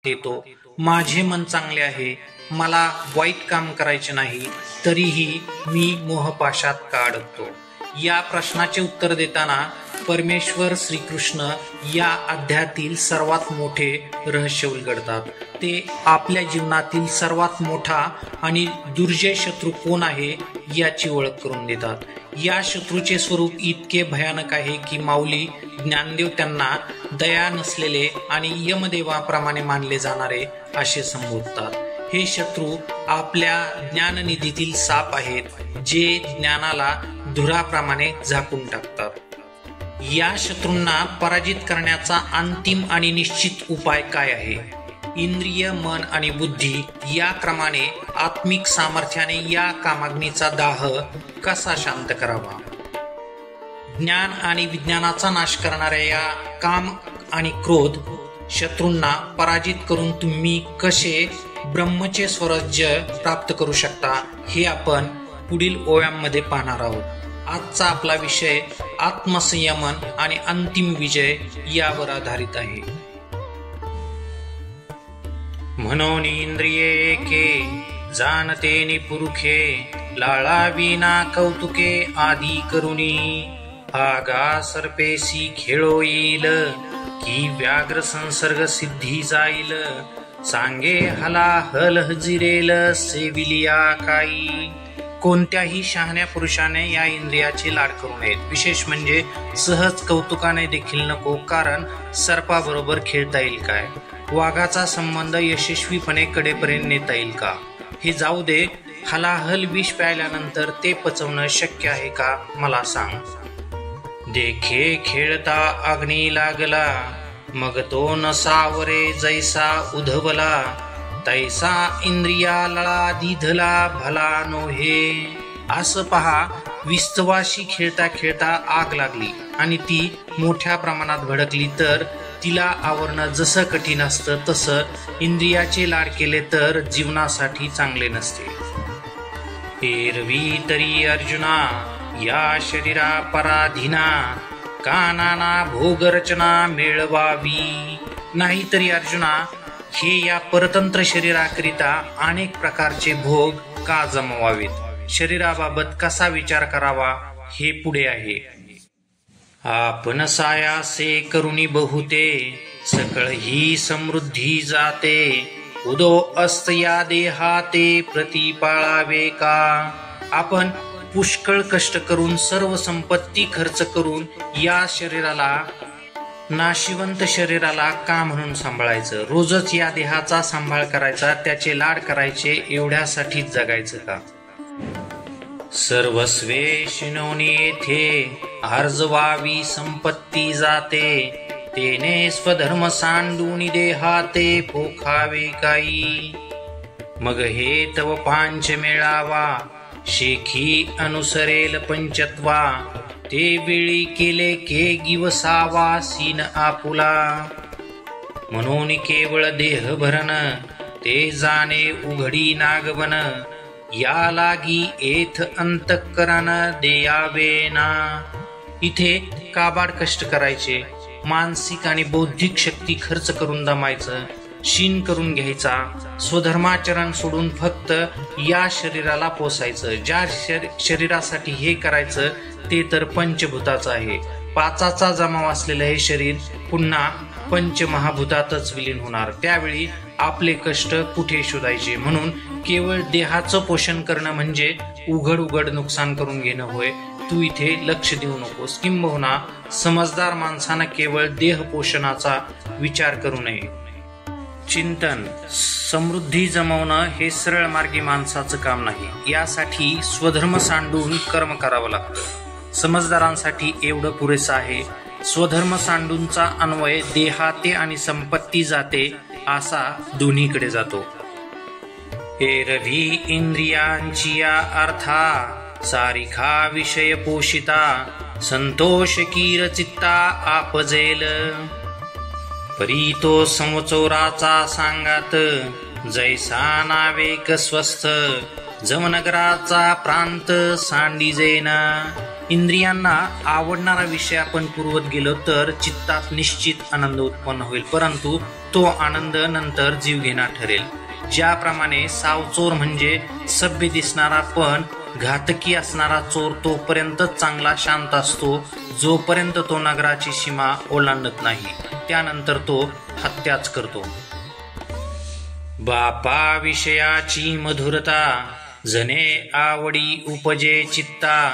येतो, माझे मन चांगले आहे, मला वाईट काम करायचे नाही, तरीही मी मोहपाशात का अडकतो? या प्रश्नाचे उत्तर देताना परमेश्वर श्रीकृष्ण या अध्यायातील सर्वात मोठे रहस्य उलगडतात. ते आपल्या जीवनातील सर्वात मोठा आणि दुर्जय शत्रू कोण आहे याची ओळख करून देतात. या शत्रूचे स्वरूप इतके भयानक आहे की माऊली ज्ञानदेव त्यांना दया नसलेले आणि यमदेवाप्रमाणे मानले जाणारे असे संबोधतात. हे शत्रू आपल्या ज्ञाननिधीतील साप आहेत, जे ज्ञानाला धुराप्रमाणे झाकून टाकतात. या शत्रूंना पराजित करण्याचा अंतिम आणि निश्चित उपाय काय आहे? इंद्रिय, मन आणि बुद्धी या क्रमाने आत्मिक सामर्थ्याने या कामाग्नीचा दाह कसा शांत करावा? ज्ञान आणि विज्ञानाचा नाश करणाऱ्या या काम आणि क्रोध शत्रूंना पराजित करून तुम्ही कसे ब्रह्मचे स्वराज्य प्राप्त करू शकता हे आपण पुढील ओव्यांमध्ये पाहणार आहोत. आजचा आपला विषय आत्मसंयमन आणि अंतिम विजय यावर आधारित आहे. म्हणून इंद्रिये एके जाणते निपुरुखे, लाळाविना कौतुके आदी करुणी, आगा सर्पेसी खेळो येईल, की व्याघ्र संसर्ग सिद्धी जाईल, सांगे हला हल हजिरेल सेविलिया काही. कोणत्याही शहाण्या पुरुषाने या इंद्रियाचे लाड करू नयेत. विशेष म्हणजे सहज कौतुकाने देखील नको, कारण सर्पाबरोबर खेळता येईल काय? वाघाचा संबंध यशस्वीपणे कडेपर्यंत नेता येईल का? हे जाऊ दे, हलाहल विष प्यायल्यानंतर ते पचवणं शक्य आहे का मला सांग. देखे खेळता अग्नी लागला, मग तो नसावरे जैसा उधवला, तैसा इंद्रिया लळा दिधला भला नोहे. असं पहा, विस्तवाशी खेळता खेळता आग लागली आणि ती मोठ्या प्रमाणात भडकली तर तिला आवरणं जसं कठीण असतं तसं इंद्रियाचे लाड केले तर जीवनासाठी चांगले नसते. एरवी तरी अर्जुना या शरीरा पराधीना, कानाना भोगरचना मिळवावी. नाहीतरी अर्जुना, हे या परतंत्र शरीराकरिता अनेक प्रकारचे भोग का जमवावेत? शरीराबाबत कसा विचार करावा हे पुढे आहे. आपण सायासे करुणी बहुते, सकळ ही समृद्धी जाते, उदो अस्त या देहाते प्रतिपाळावे का. आपण पुष्कळ कष्ट करून सर्व संपत्ती खर्च करून या शरीराला, नाशिवंत शरीराला का म्हणून सांभाळायचं? रोजच या देहाचा सांभाळ करायचा, त्याचे लाड करायचे, एवढ्यासाठीच जगायचं का? सर्वस्वे शिनोनी येथे आर्जवावी संपत्ती जाते, तेने स्वधर्म सांडून देहाते पोखावे काही. मग हे तव पांच मेळावा, शेखी अनुसरेल पंचत्वा, ते वेळी केले के गिवसावा सीन आपुला. म्हणून केवळ देह भरण, ते जाणे उघडी नागवन, या लागी एथ अंतःकरण देयावे ना. इथे काबाड कष्ट करायचे, मानसिक आणि बौद्धिक शक्ती खर्च करून दमायचं, शीन करून घ्यायचा, स्वधर्माचरण सोडून फक्त या शरीराला पोसायचं. ज्या शरीरासाठी हे करायचं ते तर पंचभूताचं आहे. पाचाचा जमाव असलेलं हे शरीर पुन्हा पंचमहाभूतातच विलीन होणार. त्यावेळी आपले कष्ट कुठे शोधायचे? म्हणून केवळ देहाचं पोषण करणं म्हणजे उघड उघड नुकसान करून घेणं होय. तू इथे लक्ष देऊ नकोस. किंबहुना समजदार माणसानं केवळ देह पोषणाचा विचार करू नये. चिंतन, समृद्धी जमवणं हे सरळ मार्गी माणसाचं काम नाही. यासाठी स्वधर्म सांडून कर्म करावं लागतं. समजदारांसाठी एवढं पुरेसं आहे. स्वधर्म सांडूनचा अन्वय देहाते आणि संपत्ती जाते असा दोन्हीकडे जातो. एरवी इंद्रियांची या अर्था, सारिखा विषय पोषिता, संतोष कीर चित्ता आपजेल. परी तो समचोराचा सांगात, जैसा नावेक स्वस्थ, जमनगराचा प्रांत सांडिजेना. इंद्रियांना आवडणारा विषय आपण पुरवत गेलो तर चित्तात निश्चित आनंद उत्पन्न होईल, परंतु तो आनंद नंतर जीवघेणा ठरेल. ज्याप्रमाणे सावचोर म्हणजे सभ्य दिसणारा पण घातकी असणारा चोर तोपर्यंतच चांगला शांत असतो जोपर्यंत तो नगराची सीमा ओलांडत नाही, त्यानंतर तो हत्याच करतो. बापा विषयाची मधुरता जने आवडी उपजे चित्ता,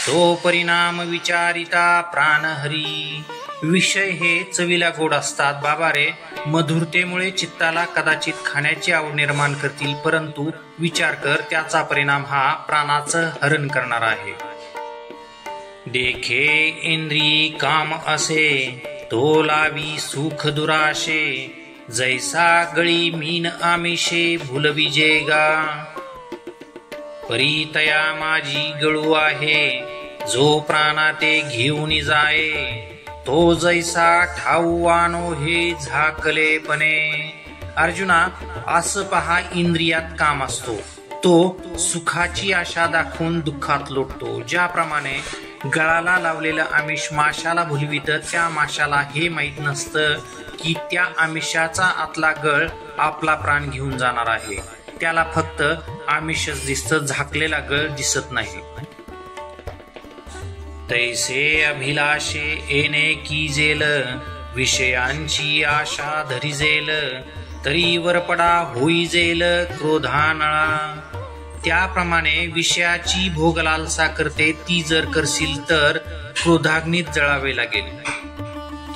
तो परिणाम विचारिता प्राणहरी. विषय हे चवीला गोड असतात बाबा रे, मधुरतेमुळे चित्ताला कदाचित खाण्याची आवड निर्माण करतील, परंतु विचार कर त्याचा परिणाम हा प्राणाचं हरण करणारा आहे. देखे इंद्री काम असे तो लावी सुख दुराशे, जैसा गळी मीन आमिषे भुलविजे गा. परीतया माझी गळू आहे जो प्राणा ते घेऊन जाये, तो जैसा ठाऊवानो हे झाकलेपणे. अर्जुना, असं पहा, इंद्रियात काम असतो, तो सुखाची आशा दाखवून दुःखात लोटतो. ज्याप्रमाणे गळाला लावलेलं आमिष माशाला भुलवितं, त्या माशाला हे माहीत नसतं की त्या आमिषाचा आतला गळ आपला प्राण घेऊन जाणार आहे. त्याला फक्त आमिषच दिसतं, झाकलेला गळ दिसत नाही. तैसे अभिलाषे येणे कीजेल, विषयांची आशा धरिजेल, तरी वरपडा होईजेल क्रोधानळा. त्याप्रमाणे विषयाची भोग लालसा करते ती जर करशील तर क्रोधाग्नीत जळावे लागेल.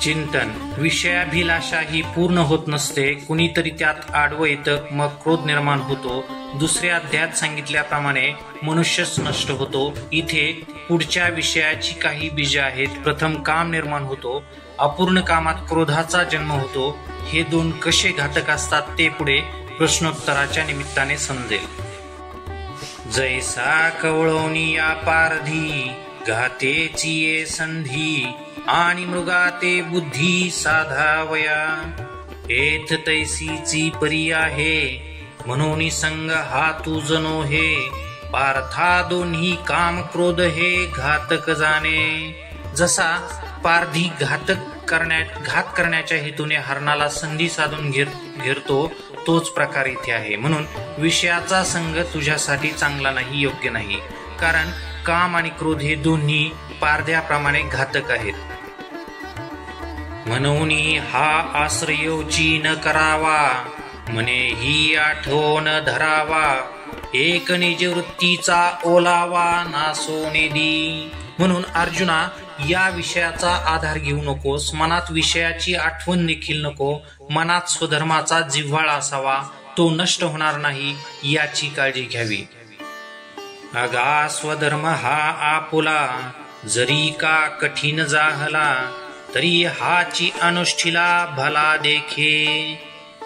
चिंतन, विषयाभिलाषा ही पूर्ण होत नसते, कुणीतरी त्यात आडवं येतं, मग क्रोध निर्माण होतो. दुसऱ्या अध्यायात सांगितल्याप्रमाणे मनुष्यच नष्ट होतो. इथे पुढच्या विषयाची काही बीजे आहेत. प्रथम काम निर्माण होतो, अपूर्ण कामात क्रोधाचा जन्म होतो. हे दोन कसे घातक असतात ते पुढे प्रश्नोत्तराच्या निमित्ताने समजेल. जैसा कवळोनी या पारधी घातेची ये संधी, आणि मृगाते बुद्धी साधावया, एथ तैसीची परी आहे म्हणून संग हा तू जनो हे, पार्था दोन्ही काम क्रोध हे घातक जाणे. जसा पारधी घात करण्याच्या हेतूने हरणाला संधी साधून घेरतो, तोच प्रकार इथे आहे. म्हणून विषयाचा संग तुझ्यासाठी चांगला नाही, योग्य नाही, कारण काम आणि क्रोध हे दोन्ही पारध्याप्रमाणे घातक आहेत. म्हणून हा आश्रयोची न करावा, म्हणे ही आठवण धरावा, एक निज वृत्तीचा ओलावा नासोने दी. म्हणून अर्जुना, या विषयाचा आधार घेऊ नकोस, मनात विषयाची आठवण देखील नको. मनात स्वधर्माचा जिव्हाळा असावा, तो नष्ट होणार नाही याची काळजी घ्यावी. अगा स्वधर्म हा आपुला, जरी का कठीण जाहला, तरी हाची अनुष्ठिला भला देखे.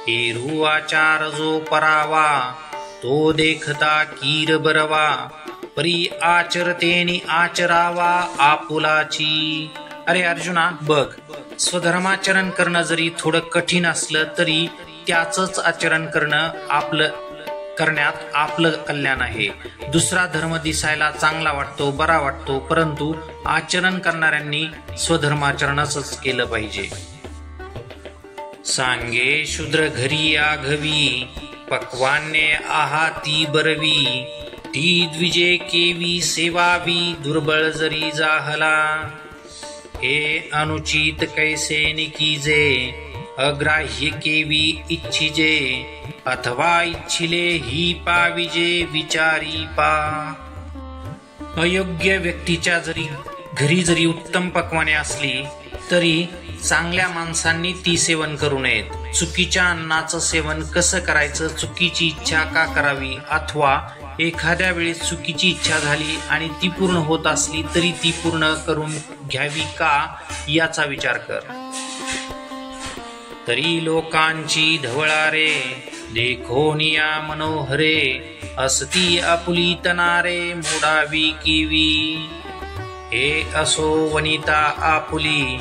एरू आचार जो परावा, तो देखता कीर बरवा, परी आचरतेनी आचरावा आपुलाची. अरे अर्जुना बघ, स्वधर्माचरण करणं जरी थोडं कठीण असलं तरी त्याचंच आचरण करण्यात आपलं कल्याण आहे. दुसरा धर्म दिसायला चांगला वाटतो, बरा वाटतो, परंतु आचरण करणाऱ्यांनी स्वधर्माचरणच केलं पाहिजे. सांगे शूद्र घरी आघवी, पक्वान्ने आहाती बरवी, ती द्विजे केवी सेवावी, दुर्बळ जरी जाहला. हे अनुचित कैसे निकीजे, अग्राह्य केवी इच्छिजे, अथवा इच्छिले ही पाविजे विचारी पा. अयोग्य व्यक्तीच्या घरी जरी उत्तम पक्वाने असली तरी चांगल्या माणसांनी ती सेवन करू नयेत. चुकीच्या अन्नाचं सेवन कसं करायचं, चुकीची इच्छा का करावी, अथवा एखाद्या वेळेस चुकीची इच्छा झाली आणि ती पूर्ण होत असली तरी ती पूर्ण करून घ्यावी का याचा विचार कर. तरी लोकांची ढवळारे, देखोनिया मनोहरे, असती आपुली तनारे मोडावी किवी. हे असो वनिता आपुली,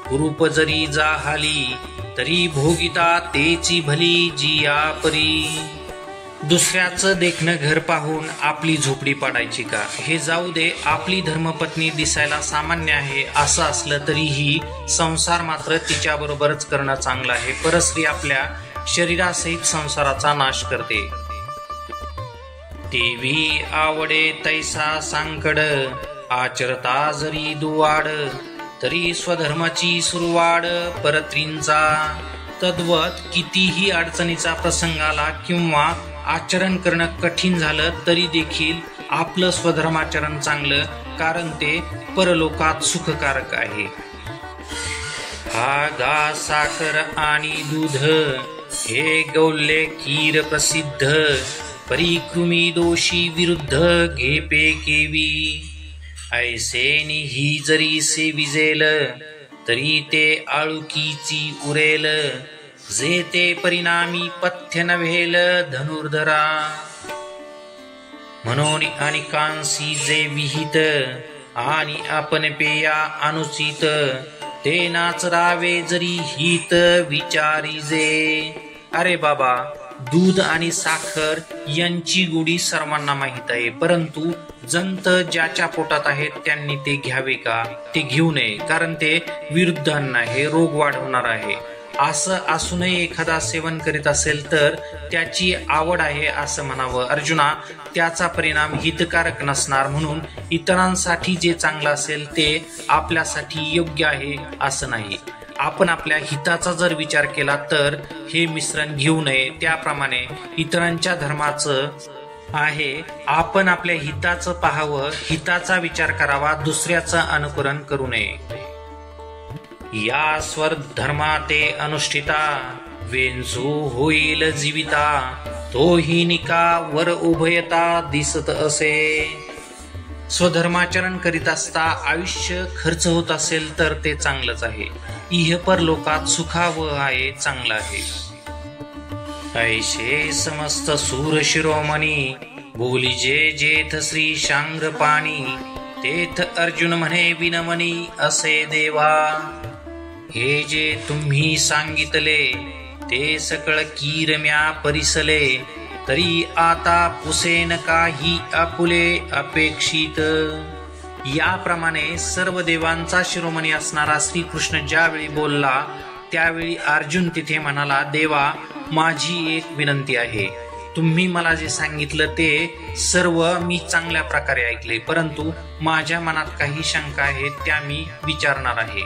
कुरूप जरी जाहाली, तरी भोगिता तेची भली जिया परी. दुसऱ्याचं देखणं घर पाहून आपली झोपडी पाडायची का? हे जाऊ दे, आपली धर्मपत्नी दिसायला सामान्य आहे असं असलं तरीही संसार मात्र तिच्याबरोबरच करणं चांगलं आहे. परस्त्री आपल्या शरीरासहित संसाराचा नाश करते. तेवी आवडे तैसा सांकड, आचरता जरी दुवाड, तरी स्वधर्माची सुरवाड परत्रींचा. तद्वत कितीही अडचणीचा प्रसंग आला किंवा आचरण करणं कठीण झालं तरी देखील आपलं स्वधर्माचरण चांगलं, कारण ते परलोकात सुखकारक आहे. हा गा साखर आणि दूध, हे गौल्ये खीर प्रसिद्ध, परिकृमी दोषी विरुद्ध घेपे केवी. ऐसेनी ही जरी सेविजेल, तरी ते आळुकीची उरेल, जे ते परिणामी पथ्य नव्हेल धनुर्धरा. म्हणून अनेकांसी जे विहित, आणि आपण पेया अनुचित, ते नाचरावे जरी हित विचारी जे. अरे बाबा, दूध आणि साखर यांची गोडी सर्वांना माहीत आहे, परंतु जंत ज्याच्या पोटात आहेत त्यांनी ते घ्यावे का? ते घेऊ नये, कारण ते विरुद्ध अन्न आहे, रोग वाढवणार आहे. असं असूनही एखादा सेवन करीत असेल तर त्याची आवड आहे असं म्हणावं. अर्जुना, त्याचा परिणाम हितकारक नसणार, म्हणून इतरांसाठी जे चांगलं असेल ते आपल्यासाठी योग्य आहे असं नाही. आपण आपल्या हिताचा जर विचार केला तर हे मिश्रण घेऊ नये. त्याप्रमाणे इतरांच्या धर्माचं आहे, आपण आपल्या हिताचं पाहावं, हिताचा विचार करावा, दुसऱ्याचं अनुकरण करू नये. या स्वधर्मा ते अनुष्ठिता, वेंचू होईल जीविता, तोही निका वर उभयता दिसत असे. स्वधर्माचरण करीत असता आयुष्य खर्च होत असेल तर ते चांगलंच आहे. इहपर लोकात सुखावं आहे, चांगलं आहे. ऐशे समस्त सूर शिरोमणी, बोलिजे जेथ श्री शांग्रपाणी, तेथ अर्जुन म्हणे विनमनी असे देवा. हे जे तुम्ही सांगितले ते सकळ कीरम्या परिसले, तरी आता पुसेन काही आपुले अपेक्षित. याप्रमाणे सर्व देवांचा शिरोमणी असणारा श्रीकृष्ण ज्यावेळी बोलला त्यावेळी अर्जुन तिथे म्हणाला, देवा, माझी एक विनंती आहे. तुम्ही मला जे सांगितलं ते सर्व मी चांगल्या प्रकारे ऐकले, परंतु माझ्या मनात काही शंका आहेत, त्या मी विचारणार आहे.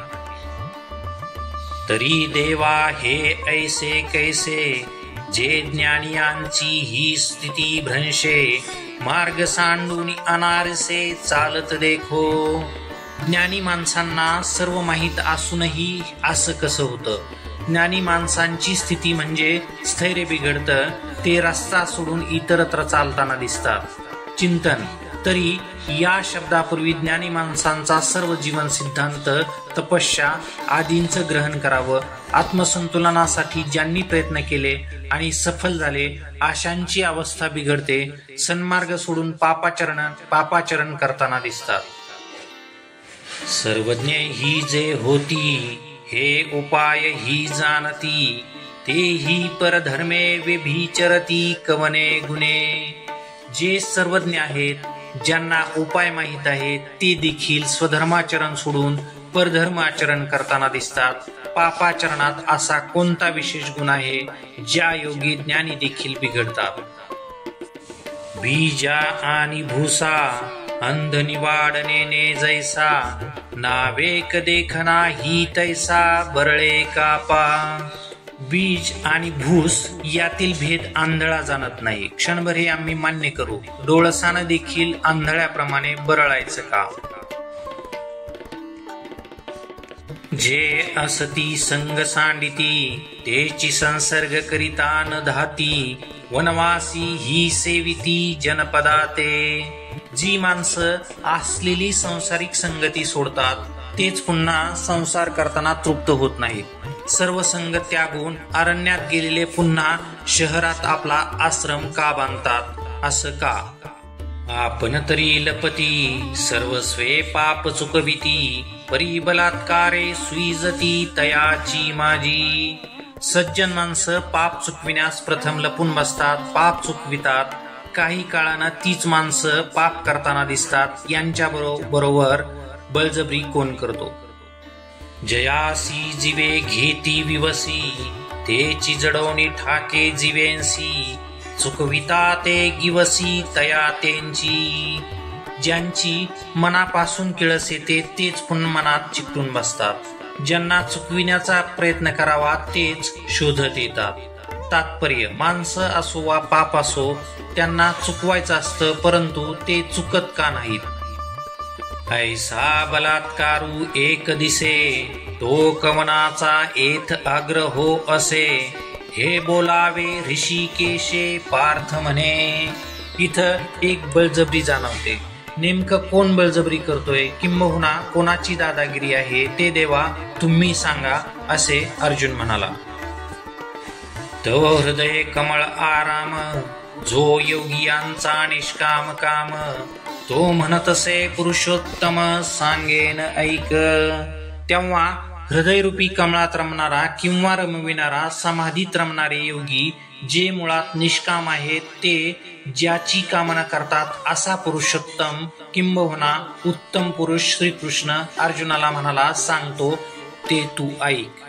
तरी देवा हे ऐसे कैसे, जे ज्ञानियांची ही स्थिती भ्रंशे, मार्ग सांडून अनारसे चालत देखो. ज्ञानी माणसांना सर्व माहीत असूनही असं कसं होतं? ज्ञानी माणसांची स्थिती म्हणजे स्थैर्य बिघडतं, ते रस्ता सोडून इतरत्र चालताना दिसतात. चिंतन. तरी या शब्दापूर्वी ज्ञानी माणसांचा सर्व जीवन सिद्धांत, तपस्या आदींचं ग्रहण करावं. आत्मसंतुलनासाठी ज्यांनी प्रयत्न केले आणि सफल झाले अशांची अवस्था बिघडते, सन्मार्ग सोडून पापाचरण करताना दिसतात. सर्वज्ञ ही जे होती, हे उपाय ही जाणती, तेही परधर्मे व्यभिचरती कवने गुणे. जे सर्वज्ञ आहेत, ज्यांना उपाय माहीत आहेत, ते देखील स्वधर्माचरण सोडून परधर्माचरण करताना दिसतात. पापाचरणात असा कोणता विशेष गुण आहे ज्या योगी ज्ञानी देखील बिघडतात? बीजा आणि भूसा अंध निवाडणे जैसा, नावेक देखना ही तैसा बरळे कापा. बीज आणि भूस यातील भेद आंधळा जाणत नाही. क्षणभर हे आम्ही मान्य करू. डोळसानं देखील आंधळ्याप्रमाणे बरळायचं का? जे असती संग सांडिती, तेची संसर्ग करिता न धाती, वनवासी ही सेविती जनपदाते. जी माणसं असलेली सांसारिक संगती सोडतात तेच पुन्हा संसार करताना तृप्त होत नाहीत. सर्व संग त्यागून अरण्यात गेलेले पुन्हा शहरात आपला आश्रम का बांधतात? असं का? आपण तरी लपती सर्वस्वे पाप चुकविती, परी बलात्कारे स्वीजती तयाची माझी. सज्जन माणसं पाप चुकविण्यास प्रथम लपून बसतात, पाप चुकवितात. काही काळानं तीच माणसं पाप करताना दिसतात. यांच्या बरोबर बळजबरी कोण करतो? जयासी जीवे घेती विवसी, तेची जडवणी ठाके जीवेंसी. चुकविता ते गिवसी तया त्यांची. ज्यांची मनापासून किळस येते तेच पुन्हा मनात चिकटून बसतात. ज्यांना चुकविण्याचा प्रयत्न करावा तेच शोधत येतात. तात्पर्य, माणसं असो वा पाप असो, त्यांना चुकवायचं असतं, परंतु ते चुकत का नाहीत? ऐसा बलात्कारू एक दिसे, तो कवनाचा एथ आग्रह हो असे. हे बोलावे ऋषिकेशे पार्थ म्हणे. इथं एक बळजबरी जाणवते. नेमकं कोण बळजबरी करतोय, किंबहुना कोणाची दादागिरी आहे ते देवा तुम्ही सांगा, असे अर्जुन म्हणाला. तव हृदय कमळ आराम, जो योगियांचा निष्काम काम. तो म्हणतसे पुरुषोत्तम, सांगेन ऐक. तेव्हा हृदयरूपी कमळात रमणारा किंवा रमविणारा समाधीत रमणारे योगी, जे मुळात निष्काम आहेत, ते ज्याची कामना करतात, असा पुरुषोत्तम किंबहुना उत्तम पुरुष श्रीकृष्ण अर्जुनाला म्हणाला, सांगतो ते तू ऐक.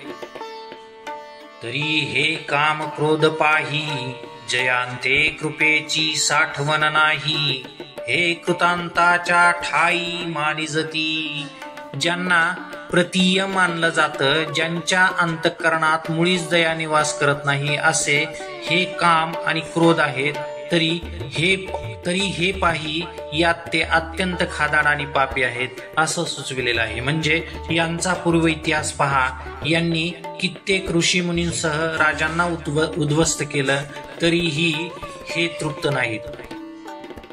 तरी हे काम क्रोध पाही, जयांते कृपेची साठवण नाही. हे कृतांताच्या ठाई मानिजती. ज्यांना प्रतीय मानलं जातं, ज्यांच्या अंतःकरणात मुळीच दया निवास करत नाही, असे हे काम आणि क्रोध आहेत. तरी हे पाही, यात ते अत्यंत खादाड आणि पापी आहेत, असं सुचविलेलं आहे. म्हणजे यांचा पूर्व इतिहास पहा. यांनी कित्येक ऋषी मुनींसह राजांना उद्ध्वस्त केलं, तरीही हे तृप्त नाहीत.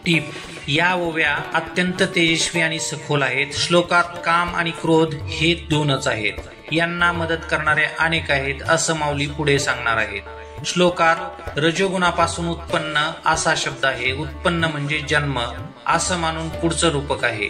टीप: या ओव्या अत्यंत तेजस्वी आणि सखोल आहेत. श्लोकात काम आणि क्रोध हे दोनच आहेत. यांना मदत करणारे अनेक आहेत, असं माऊली पुढे सांगणार आहेत. श्लोकात रजोगुणापासून उत्पन्न असा शब्द आहे. उत्पन्न म्हणजे जन्म, असं मानून पुढचं रूपक आहे.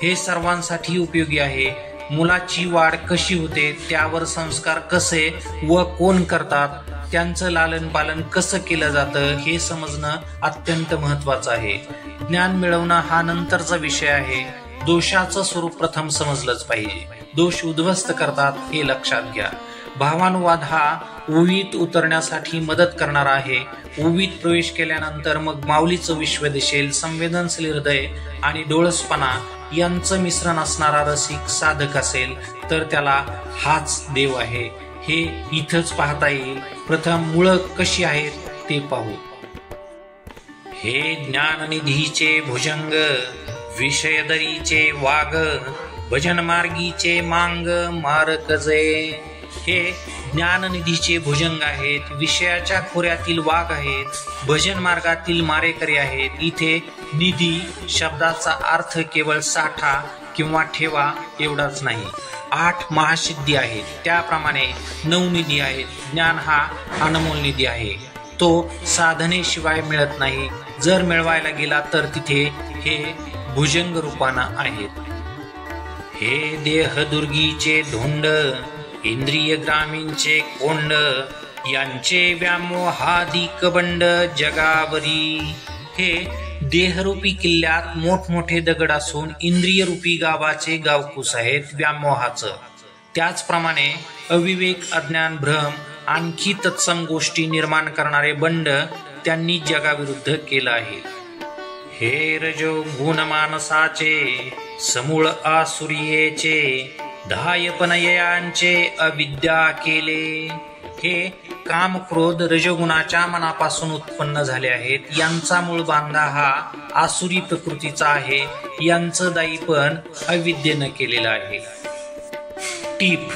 हे सर्वांसाठी उपयोगी आहे. मुलाची वाढ कशी होते, त्यावर संस्कार कसे व कोण करतात, त्यांचं लालन पालन कसं केलं जातं, हे समजणं अत्यंत महत्वाचं आहे. ज्ञान मिळवणं हा नंतरचा विषय आहे. दोषाचं स्वरूप प्रथम समजलंच पाहिजे. दोष उद्ध्वस्त करतात हे लक्षात घ्या. भावानुवाद हा ओवीत उतरण्यासाठी मदत करणारा आहे. ओवीत प्रवेश केल्यानंतर मग माऊलीचं विश्व दिसेल. संवेदनशील हृदय आणि डोळसपणा यांचं मिश्रण असणारा रसिक साधक असेल तर त्याला हाच देव आहे, हे इथंच पाहता येईल. प्रथम मुळं कशी आहेत ते पाहू. हे ज्ञाननिधीचे भुजंग, विषयदरीचे वाग, भजन मार्गीचे मांग मारकजे. हे ज्ञाननिधीचे भुजंग आहेत, विषयाच्या खोऱ्यातील वाघ आहेत, भजन मार्गातील मारेकरी आहेत. इथे निधी शब्दाचा अर्थ केवळ साठा किंवा ठेवा एवढाच नाही. 8 महासिद्धी आहेत, त्याप्रमाणे 9 निधी आहेत. ज्ञान हा अनमोल निधी आहे. तो साधनेशिवाय मिळत नाही. जर मिळवायला गेला तर तिथे हे भुजंग रूपानं आहेत. हे देहदुर्गीचे धोंड, इंद्रिय ग्रामींचे कोंड, यांचे व्यामोहादिक बंड जगावरी. हे देहरूपी किल्ल्यात मोठमोठे दगड असून इंद्रियरूपी गावाचे गावकूस आहेत व्यामोहाचं. त्याचप्रमाणे अविवेक, अज्ञान, भ्रम आणखी तत्सम गोष्टी निर्माण करणारे बंड त्यांनी जगाविरुद्ध केलं आहे. हे रजोगुण मानसाचे, समूळ आसुरियेचे, धायपनयांचे अविद्या केले. हे काम क्रोध रजोगुणाच्या मनापासून उत्पन्न झाले आहेत. यांचा मूळ बांधा हा आसुरी प्रकृतीचा आहे. यांचं दायीपण अविद्येनं केलेलं आहे. टीप: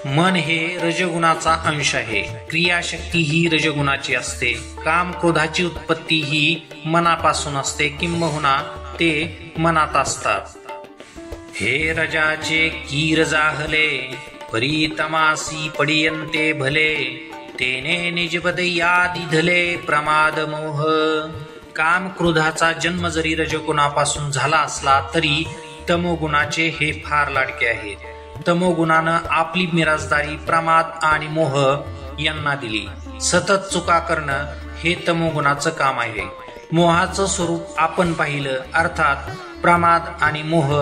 मन हे रजगुणाचा अंश आहे. क्रियाशक्ती ही रजगुणाची असते. काम क्रोधाची उत्पत्ती ही मनापासून असते, किंबहुना ते मनात असतात. हे रजाचे कीर जाहले, परीतमासी पडियंते भले, तेने निजपद यादिधले प्रमाद मोह. काम क्रोधाचा जन्म जरी रजगुणापासून झाला असला तरी तमोगुणाचे हे फार लाडके आहेत. तमोगुणानं आपली मिराजदारी, प्रमाद आणि मोह यांना दिली. सतत चुका करणं हे तमोगुणाचं काम आहे. मोहाचं स्वरूप आपण पाहिलं, अर्थात प्रमाद आणि मोह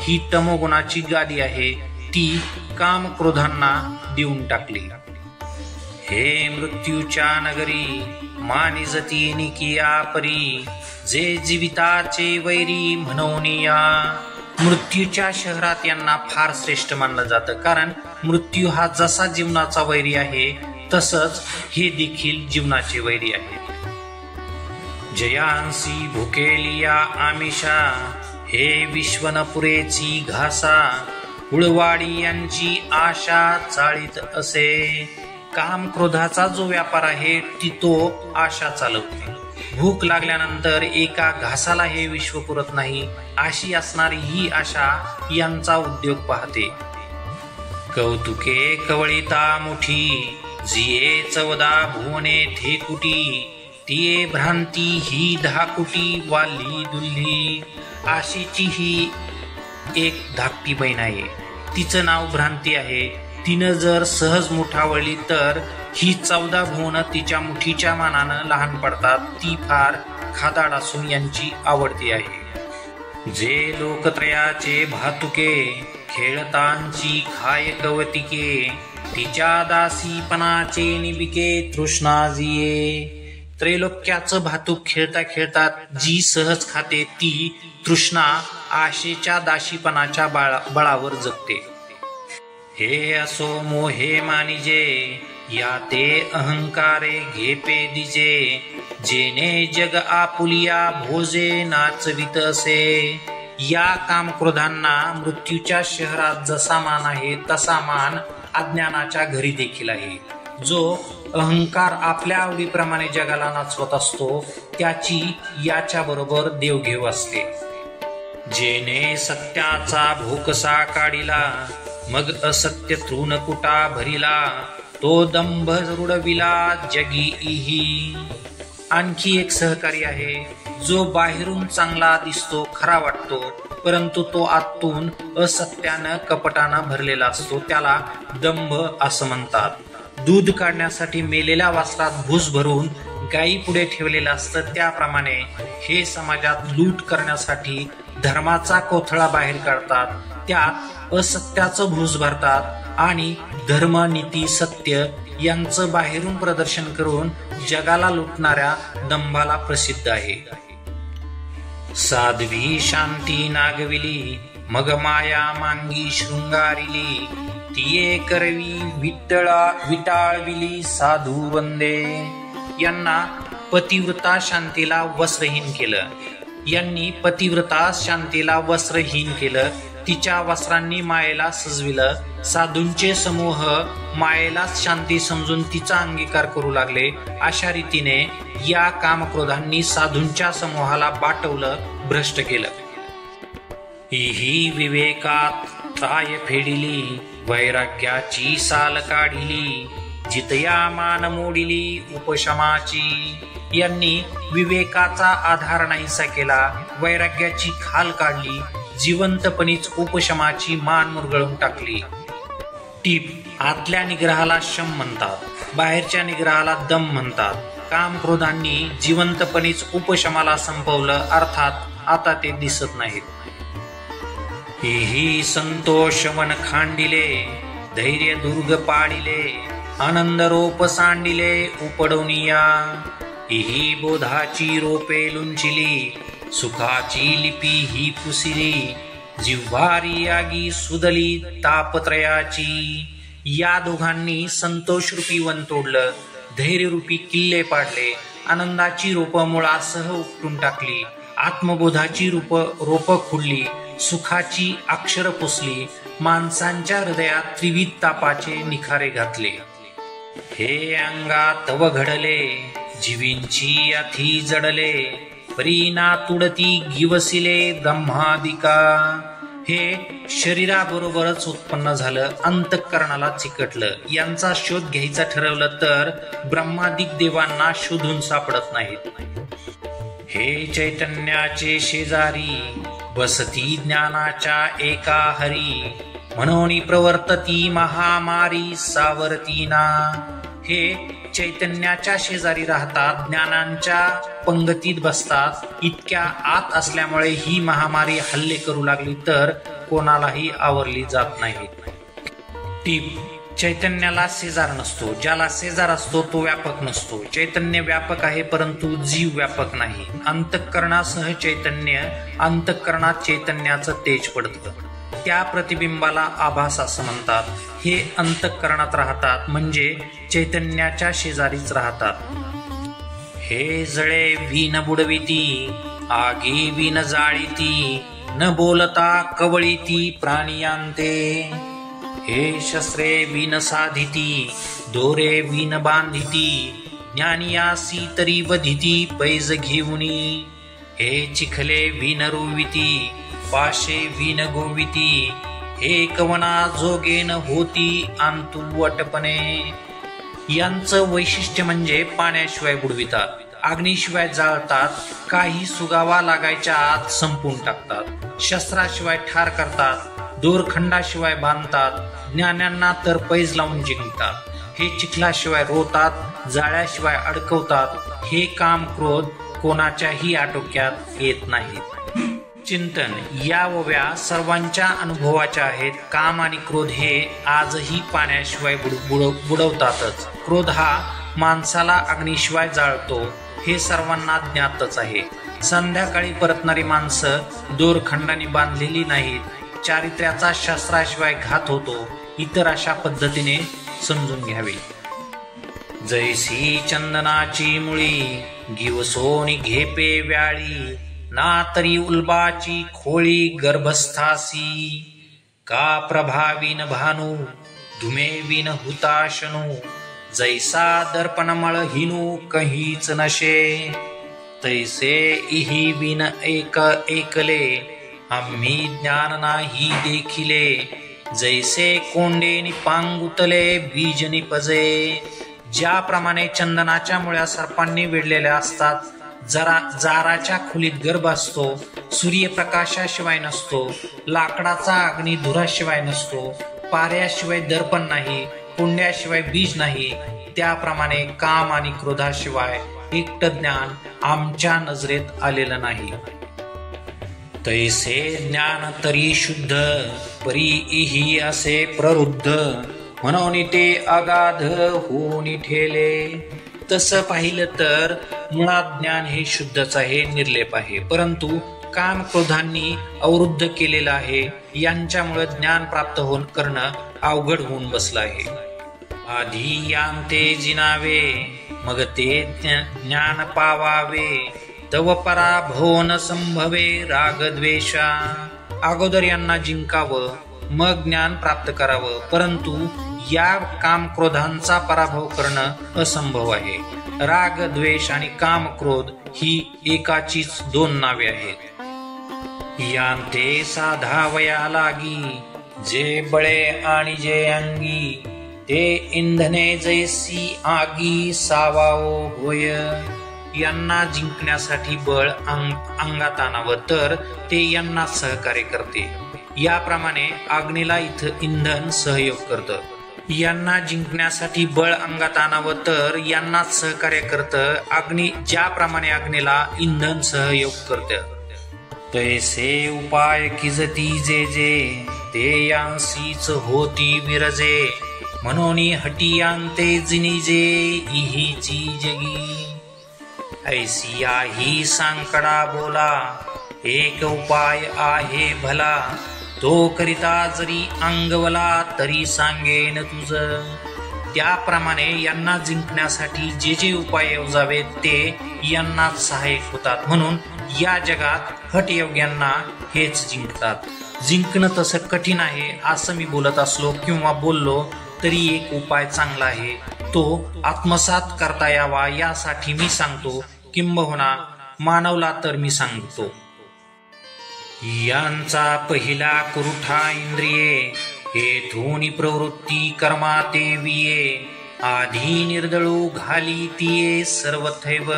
ही तमोगुणाची गादी आहे. ती काम क्रोधांना देऊन टाकली. हे मृत्यूच्या नगरी मानिजती निकिया परी, जे जीविताचे वैरी म्हणून या. मृत्यूच्या शहरात यांना फार श्रेष्ठ मानलं जातं, कारण मृत्यू हा जसा जीवनाचा वैरी आहे तसंच हे देखील जीवनाचे वैरी आहे. जयांसी भुकेलिया आमिषा, हे विश्वनपुरेची घासा, उळवाडी यांची आशा चाळीत असे. काम क्रोधाचा जो व्यापार आहे ती तो आशा चालवते. भूक लागल्यानंतर एका घासाला हे विश्व पुरत नाही अशी असणारी ही आशा यांचा उद्योग पाहते. कौतुके कवळिता मुठी, जिये चवदा भुवने थेकुटी, तिये भ्रांती ही धाकुटी वाली दुल्ली. आशीची ही एक धाकटी बहीण आहे. तिचं नाव भ्रांती आहे. तिनं जर सहज मुठावळली तर ही 14 भुवन तिच्या मुठीच्या मानानं लहान पडतात. ती फार खादाड असून यांची आवडती आहे. जे लोकत्रयाचे भातुके, खेळतांची खाय कवतिके, तिच्या दासीपणाचे निबिके तृष्णाजिये. त्रैलोक्याचं भातूक खेळता खेळता जी सहज खाते ती तृष्णा आशेच्या दासीपणाच्या बळावर जगते. हे असो मोहे मानिजे, या ते अहंकारे घेपे दिजे, जेने जग आपुलिया भोजे नाचवित असे. या कामक्रोधांना मृत्यूच्या शहरात जसा मान आहे तसा मान अज्ञानाच्या घरी देखील आहे. जो अहंकार आपल्या आवडीप्रमाणे जगाला नाचवत असतो त्याची याच्या बरोबर देवघेव असते. जेने सत्याचा भोकसा काढिला, मग असत्य तृणकुटा भरिला, तो दंभ रुडविला जगीही. आणखी एक सहकारी आहे. जो बाहेरून चांगला दिसतो, खरा वाटतो, परंतु तो आतून असत्यानं कपटानं भरलेला असतो, त्याला दंभ असं म्हणतात. दूध काढण्यासाठी मेलेल्या वासरात भूस भरून गायी पुढे ठेवलेलं असतं त्याप्रमाणे हे समाजात लूट करण्यासाठी धर्माचा कोथळा बाहेर काढतात. त्यात असत्याचं भूस भरतात आणि धर्म, नीती, सत्य यांचं बाहेरून प्रदर्शन करून जगाला लुटणाऱ्या दंभाला प्रसिद्ध आहे. साध्वी शांती नागविली, मग माया मांगी शृंगारिली, तिये करवी विटाळविली साधू वंदे. यांना पतिव्रता शांतीला वस्त्रहीन केलं. यांनी पतिव्रता शांतीला वस्त्रहीन केलं. तिच्या वस्त्रांनी मायेला सजविलं. साधूंचे समूह मायेलाच शांती समजून तिचा अंगीकार करू लागले. अशा रीतीने या कामक्रोधांनी साधूंच्या समूहाला बाटवलं, भ्रष्ट केलं. ही विवेकात त्राय फेडिली, वैराग्याची साल काढिली, जितया मान मोडिली उपशमाची. यांनी विवेकाचा आधार नाहीसा केला, वैराग्याची खाल काढली, जिवंतपणीच उपशमाची मान मुरगळून टाकली. टीप: आतल्या निग्रहाला शम म्हणतात, बाहेरच्या निग्रहाला दम म्हणतात. कामक्रोधांनी जिवंतपणीच उपशमाला संपवलं, अर्थात आता ते दिसत नाहीत. ही संतोष मन खांडिले, धैर्य दुर्ग पाडिले, आनंद रोप सांडिले उपडवनिया. ही बोधाची रोपे लुंचिली, सुखाची लिपी ही पुसिली, जिव्हारी आगी सुदली तापत्रयाची. या दोघांनी संतोषरूपी वन तोडलं, धैर्यरूपी किल्ले पाडले, आनंदाची रोपं मुळासह उपटून टाकली, आत्मबोधाची रोपं खुडली, सुखाची अक्षर पुसली, माणसांच्या हृदयात त्रिविध तापाचे निखारे घातले. हे अंगा तव घडले, जीवींची अथी जडले, परीना तुडती गिवसिले ब्रह्मादिका. हे शरीराबरोबरच उत्पन्न झालं, अंतःकरणाला चिकटलं. यांचा शोध घ्यायचा ठरवलं तर ब्रह्मादिक देवांना शोधून सापडत नाहीत. हे चैतन्याचे शेजारी, बसती ज्ञानाच्या एका हरी, म्हणून प्रवर्तती महामारी सावरतीना. हे चैतन्याच्या शेजारी राहतात, ज्ञानांच्या पंगतीत बसतात. इतक्या आत असल्यामुळे ही महामारी हल्ले करू लागली तर कोणालाही आवरली जात नाही. टीप: चैतन्याला शेजार नसतो. ज्याला शेजार असतो तो व्यापक नसतो. चैतन्य व्यापक आहे परंतु जीव व्यापक नाही. अंतःकरणासह चैतन्य, अंतःकरणात चैतन्याचं तेज पडतं. त्या प्रतिबिंबाला आभास असं म्हणतात. हे अंतःकरणात राहतात म्हणजे चैतन्याच्या शेजारीच राहतात. हे जळे विन बुडविती, आगी विन जाळीती, न बोलता कवळीती प्राणियांते. हे शस्त्रे विन साधिती, दोरे विन बांधिती, ज्ञानियासी तरी वधिती पैज घेऊनी. हे चिखले विन रुविती, पाशे विन गोविती, हे कवना जोगेन होती अंतु वटपणे. यांचं वैशिष्ट्य म्हणजे पाण्याशिवाय बुडवितात, अग्नीशिवाय जाळतात, काही सुगावा लागायच्या आत संपून टाकतात, शस्त्राशिवाय ठार करतात, दोरखंडाशिवाय बांधतात, ज्ञानांना तर पैज लावून जिंकतात. हे चिखलाशिवाय रोतात, जाळ्याशिवाय अडकवतात. हे काम क्रोध कोणाच्याही आटोक्यात येत नाहीत. चिंतन: या ओव्या सर्वांच्या अनुभवाच्या आहेत. काम आणि क्रोध हे आजही पाण्याशिवाय बुडवतातच. क्रोध हा माणसाला अग्नीशिवाय जाळतो हे सर्वांना ज्ञातच आहे. संध्याकाळी परतणारी माणसं दोरखंडाने बांधलेली नाहीत. चारित्र्याचा शस्त्राशिवाय घात होतो. इतर अशा पद्धतीने समजून घ्यावे. जैसी चंदनाची मुळी, गिवसोनी घेपे व्याळी, ना तरी उल्बाची खोळी गर्भस्थासी. का प्रभावीन भानू, धुमे विन हुताशनू, जैसा दर्पणमळ हिनू कहीच नशे. तैसे इही विन एकले, आम्ही ज्ञान नाही देखिले, जैसे कोंडेनी पांगुतले बीज निपजे. ज्याप्रमाणे चंदनाच्या मुळ्या सर्पांनी वेढलेल्या असतात, जाराच्या खोलीत गर्भ असतो, सूर्यप्रकाशाशिवाय नसतो, लाकडाचा अग्नी धुराशिवाय नसतो, पाऱ्याशिवाय दर्पण नाही, कोंड्याशिवाय बीज नाही, त्याप्रमाणे काम आणि क्रोधाशिवाय एकटं ज्ञान आमच्या नजरेत आलेलं नाही. तैसे ज्ञान तरी शुद्ध, परी इही असे प्ररुद्ध, म्हणून ते अगाध होऊन ठेले. तसं पाहिलं तर मुळात ज्ञान हे शुद्धच आहे, निर्लेप आहे, परंतु काम क्रोधांनी अवरुद्ध केलेलं आहे. यांच्यामुळे ज्ञान प्राप्त करणं अवघड होऊन बसलं आहे. आधी यांते जिनावे, मग ते ज्ञान पावावे, तव पराभव न संभवे रागद्वेषा. अगोदर यांना जिंकावं मग ज्ञान प्राप्त करावं, परंतु या काम क्रोधांचा पराभव करणं असंभव आहे. राग, द्वेष आणि काम क्रोध ही एकाचीच दोन नावे आहेत. यांते साधावया लागी, जे बळे आणि जे अंगी, ते इंधने जैसी आगी सावाओ होय. यांना जिंकण्यासाठी बळ अंगात आणावं तर ते यांना सहकार्य करते. याप्रमाणे अग्नीला इथं इंधन सहयोग करतं. यांना जिंकण्यासाठी बळ अंगात आणावं तर यांनाच सहकार्य करतं अग्नी. ज्याप्रमाणे अग्नीला इंधन सहयोग करतं. तैसे उपाय किजती जे जे, ते यांसीच होती विरजे, म्हणून हटियांते जिनिजे इहीची जगी. ऐसी ही सांकडा बोला, एक उपाय आहे भला, तो करिता जरी अंगवला तरी सांगेन तुझ. त्याप्रमाणे यांना जिंकण्यासाठी जे जे उपाय योजावेत ते यांनाच सहाय्यक होतात. म्हणून या जगात हटयोग्यांना हेच जिंकतात. जिंकणं तसं कठीण आहे असं मी बोलत असलो किंवा बोललो तरी एक उपाय चांगला आहे. तो आत्मसात करता यावा यासाठी मी सांगतो, किंबहुना मानवला तर मी सांगतो. यांचा पहिला कुरुठा इंद्रिये, हेथून प्रवृत्ती कर्माते विये, आधी निर्दळू घाली तिये सर्वथैव.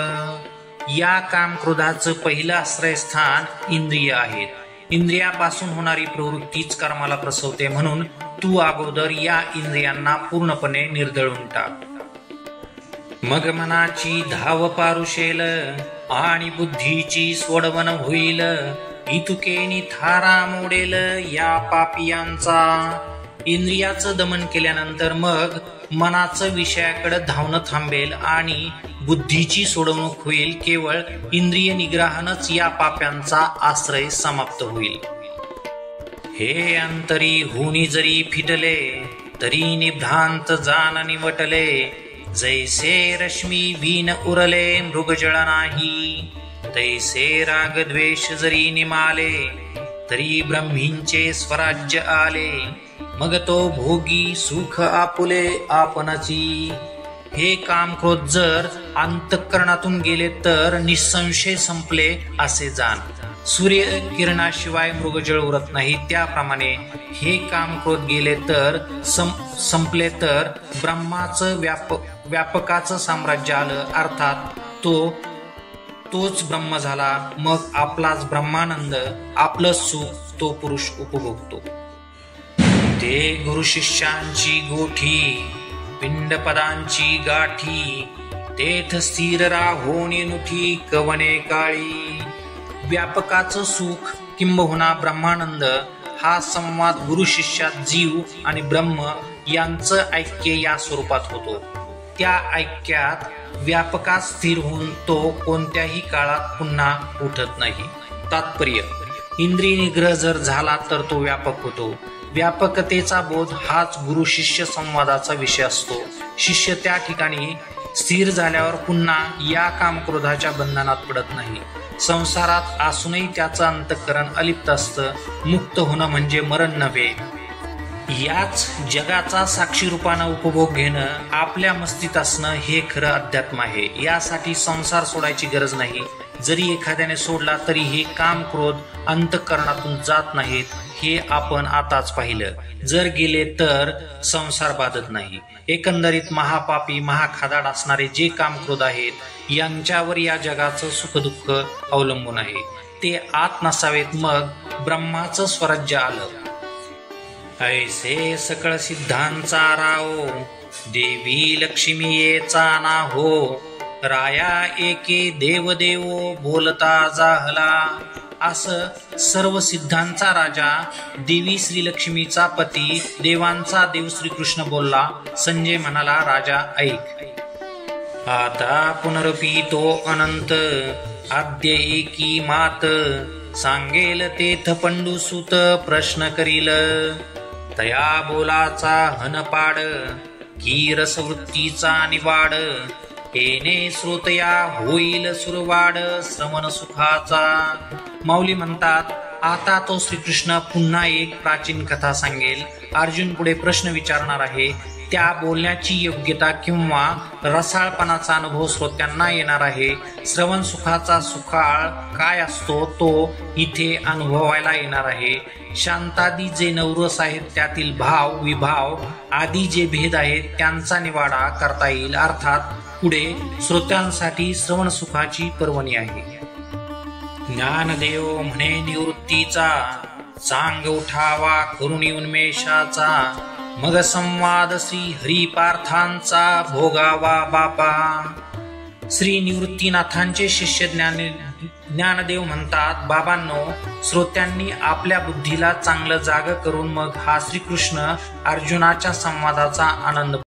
या काम क्रोधाचं पहिलं आश्रयस्थान इंद्रिय आहेत. इंद्रियापासून होणारी प्रवृत्तीच कर्माला प्रसवते. म्हणून तू अगोदर या इंद्रियांना पूर्णपणे निर्दळून टाक. मग मनाची धाव पारुशेल आणि बुद्धीची सोडवण होईल. इतुकेनी थारा मोडेल या पापियांचा. इंद्रियाचं दमन केल्यानंतर मग मनाचं विषयाकडे धावणं थांबेल आणि बुद्धीची सोडवणूक होईल. केवळ इंद्रिय निग्रहानच या पाप्यांचा आश्रय समाप्त होईल. हे अंतरी होनी जरी फिटले तरी निभ्रांत जान निवटले. जैसे रश्मी वीन उरले मृगजळ नाही. तैसे राग द्वेष जरी निमाले तरी ब्रह्मींचे स्वराज्य आले. मग तो भोगी सुख आपुले आपणची. हे काम क्रोध जर अंतःकरणातून गेले तर निसंशय संपले असे जाण. सूर्य किरणाशिवाय मृगजळ उरत नाही त्याप्रमाणे हे काम क्रोध गेले तर संपले तर ब्रह्माचं व्यापकाचं साम्राज्य आलं. अर्थात तोच ब्रह्म झाला. मग आपलाच ब्रह्मानंद आपलं सुख तो पुरुष उपभोगतो. ते गुरु शिष्यांची गोठी पिंडपदांची गाठी. तेथ स्थिर राहोनी नुठी कवने काळी. व्यापकाचं सुख किंबहुना ब्रह्मानंद हा संवाद गुरु शिष्यात जीव आणि ब्रह्म यांचं ऐक्य या स्वरूपात होतो. त्या ऐक्यात व्यापकात स्थिर होऊन तो कोणत्याही काळात पुन्हा उठत नाही. तात्पर्य: इंद्रिय निग्रह जर झाला तर तो व्यापक होतो. व्यापकतेचा बोध हाच गुरु शिष्य संवादाचा विषय असतो. शिष्य त्या ठिकाणी स्थिर झाल्यावर पुन्हा या कामक्रोधाच्या बंधनात पडत नाही. संसारात असूनही त्याचं अंतःकरण अलिप्त असतं. मुक्त होणं म्हणजे मरण नव्हे. याच जगाचा साक्षी रूपानं उपभोग घेणं, आपल्या मस्तीत असणं हे खरं अध्यात्म आहे. यासाठी संसार सोडायची गरज नाही. जरी एखाद्याने सोडला तरी हे काम क्रोध अंतःकरणातून जात नाहीत. हे आपण आताच पाहिलं. जर गेले तर संसार बाधत नाही. एकंदरीत महापापी महाखादाड असणारे जे काम क्रोध आहेत यांच्यावर या जगाचं सुखदुःख अवलंबून आहे. ते आत नसावेत. मग ब्रह्माचं स्वराज्य आलं. ऐसे सकळ सिद्धांचा राव देवी लक्ष्मी येचा ना हो. राया एके देवदेवो बोलता जाहला. असं सर्व सिद्धांचा राजा देवी श्रीलक्ष्मीचा पती देवांचा देव श्रीकृष्ण बोलला. संजय म्हणाला, राजा ऐक. आता पुनरपी तो अनंत आद्य एकी मात. सांगेल तेथ पंडुसूत प्रश्न करील. तया बोलाचा हनपाड की रसवृत्तीचा निवाड. येणे श्रोतया होईल सुरवाड श्रवण सुखाचा. माऊली म्हणतात, आता तो श्रीकृष्ण पुन्हा एक प्राचीन कथा सांगेल. अर्जुन पुढे प्रश्न विचारणार आहे. त्या बोलण्याची योग्यता किंवा रसाळपणाचा अनुभव श्रोत्यांना येणार आहे. श्रवण सुखाचा सुखाळ काय असतो तो इथे अनुभवायला येणार आहे. शांतादी जे नवरस आहेत त्यातील भाव विभाव आदी जे भेद आहेत त्यांचा निवाडा करता येईल. अर्थात पुढे श्रोत्यांसाठी श्रवण सुखाची पर्वणी आहे. ज्ञानदेव म्हणे निवृत्तीचा सांग उठावा करुणी उन्मेषाचा. मग संवाद श्री हरिपार्थांचा भोगावा बापा. श्री निवृत्तीनाथांचे शिष्य ज्ञानदेव म्हणतात, बाबांनो, श्रोत्यांनी आपल्या बुद्धीला चांगलं जाग करून मग हा श्रीकृष्ण अर्जुनाच्या संवादाचा आनंद